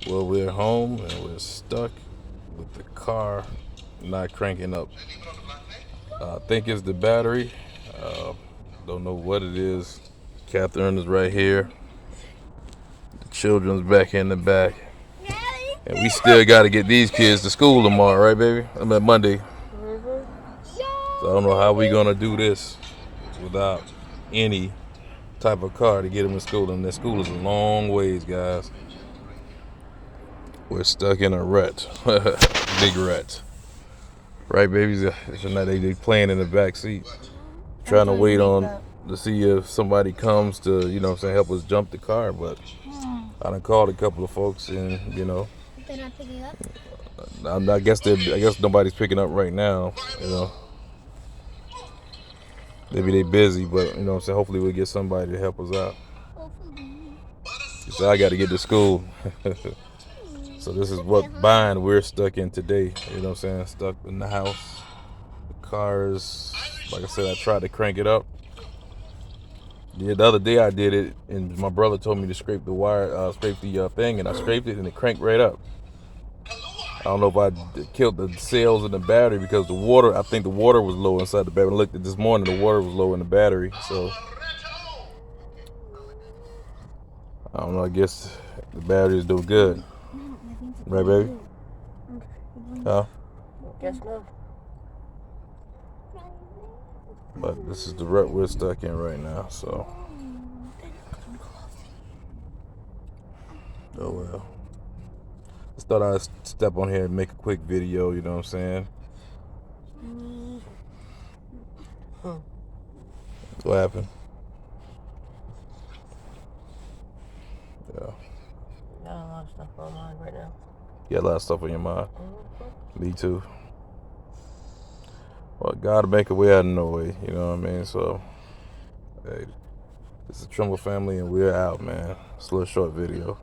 Well, we're home and we're stuck with the car not cranking up. I think it's the battery. Uh, don't know what it is. Catherine is right here. The children's back in the back. And we still got to get these kids to school tomorrow, right, baby? I mean, Monday. So I don't know how we going to do this without any type of car to get them to school. And the school is a long ways, guys. We're stuck in a rut. Big rut. Right, babies? So now they playing in the back seat, trying to wait on to see if somebody comes to, help us jump the car. But I done called a couple of folks, and They're not picking up. I guess nobody's picking up right now. Maybe they busy, but hopefully we'll get somebody to help us out. So I got to get to school. So this is what bind we're stuck in today. Stuck in the house. The cars, like I said, I tried to crank it up. Yeah, the other day I did it, and my brother told me to scrape the wire, scrape the thing, and I scraped it, and it cranked right up. I don't know if I killed the cells in the battery because the water. I think the water was low inside the battery. I looked at this morning, the water was low in the battery. So I don't know. I guess the battery is doing good, right, baby? Huh? Guess no. But this is the rut we're stuck in right now. So, oh well. Just thought I'd step on here and make a quick video. You know what I'm saying? What happened? Yeah. Got a lot of stuff on mine right now. You got a lot of stuff on your mind. Me too. Well, God make a way out of no way. You know what I mean? So, hey, it's the Trimble family, and we're out, man. It's a little short video.